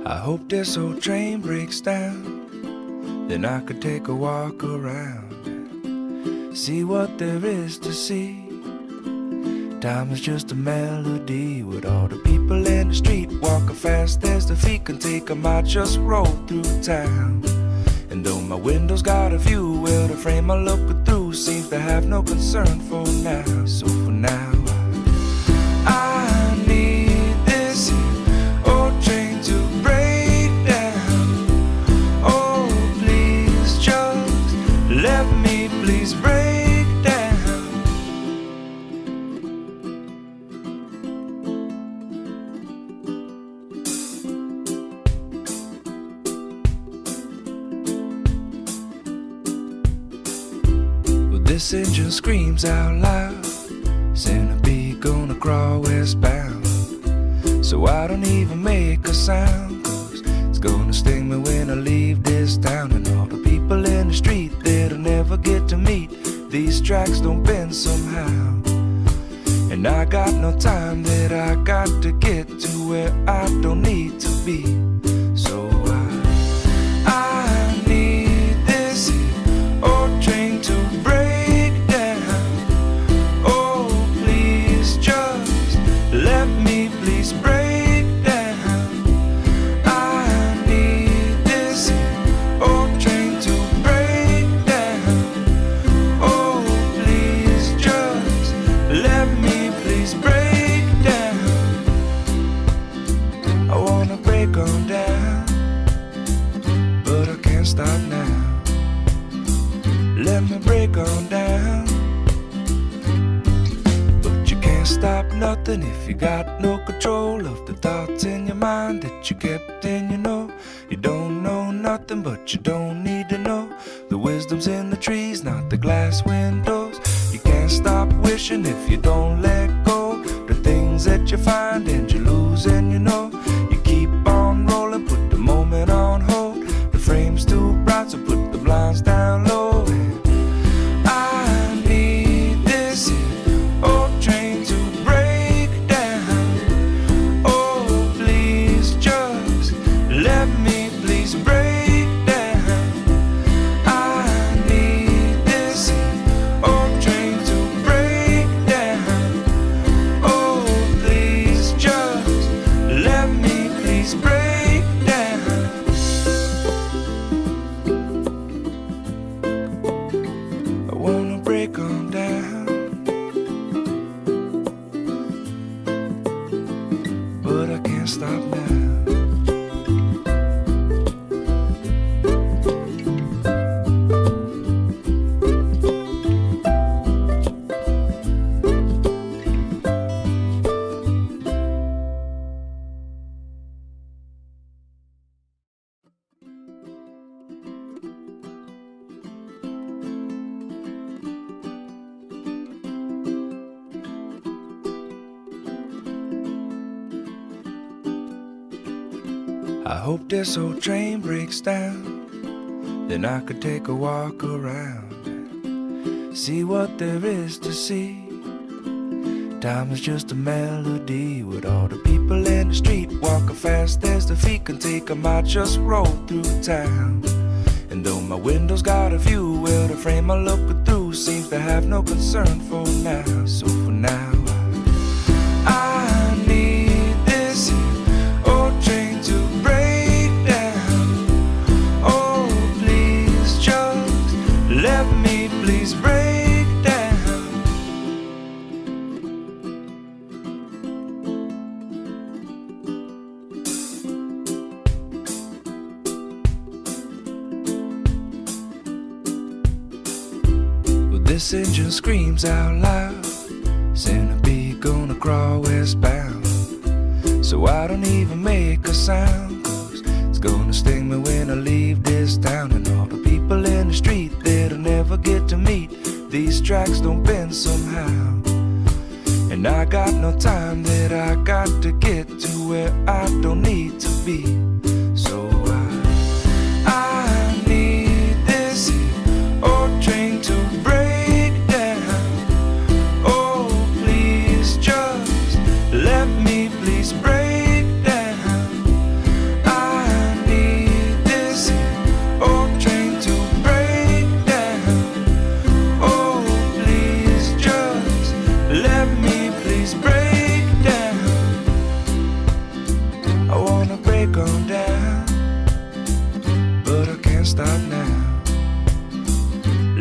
I hope this old train breaks down, then I could take a walk around and see what there is to see. Time is just a melody with all the people in the street walking fast as the feet can take them. I just roll through town, and though my window's got a view, well, the frame I'm looking through seems to have no concern for now. So for now I need this old train to break down. Oh, please just let me please break down. Well, this engine screams out loud, centipede gonna crawl westbound. So I don't even make a sound, 'cause it's gonna sting me when I leave this town. And all the people in the street that'll never get to meet, these tracks don't bend somehow. And I got no time that I got to get to where I don't need to be. So I need this old train to break down. Oh, please just let me please break down. I need this old train to break down. Oh, please just let me please break down. I wanna break on down, but I can't stop now. Let me break on down, but you can't stop nothing if you got no control of the thoughts in your mind that you kept in. You don't know nothing, but you don't need to know. The wisdom's in the trees, not the glass windows. You can't stop wishing if you don't let go. The things that you find and you lose, and you keep on rolling, put the moment on hold. The frame's too bright, so put the blinds down low. I need this old train to break down. Oh, please just let me please break down. I need this old train to break down. Oh, please just let me please break down. I wanna break on down, but I can't stop now. I hope this old train breaks down, then I could take a walk around and see what there is to see. Time is just a melody with all the people in the street walking fast as the feet can take them. I just roll through town, and though my window's got a view, well, the frame I'm looking through seems to have no concern for now. So for now I need this old train to break down. Oh, please just let me please break down. Well, this engine screams out loud, centipede gonna crawl westbound. So I don't even make a sound, 'cause it's gonna sting me when I leave this town. And all the people in the street that'll never get to meet, these tracks don't bend somehow. And I got no time that I got to get to where I don't need to be. So I need this old train to break down. Oh, please just let me please break down. I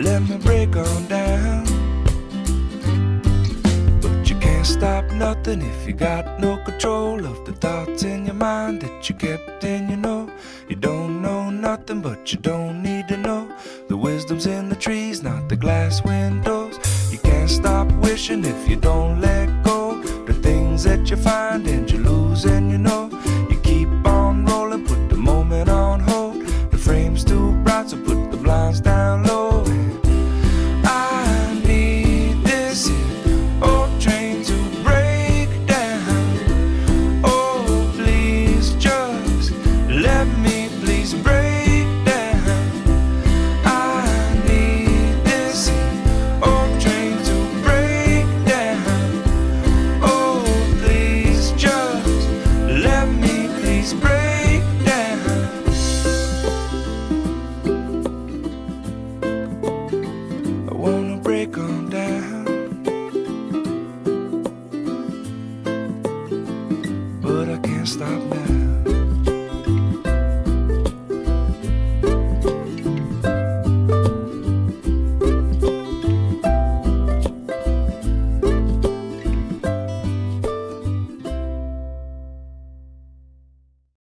let me break on down. But you can't stop nothing if you got no control of the thoughts in your mind that you kept in, you know. You don't know nothing, but you don't need to know. The wisdom's in the trees, not the glass windows. You can't stop wishing if you don't let go. The things that you find and you lose, and you know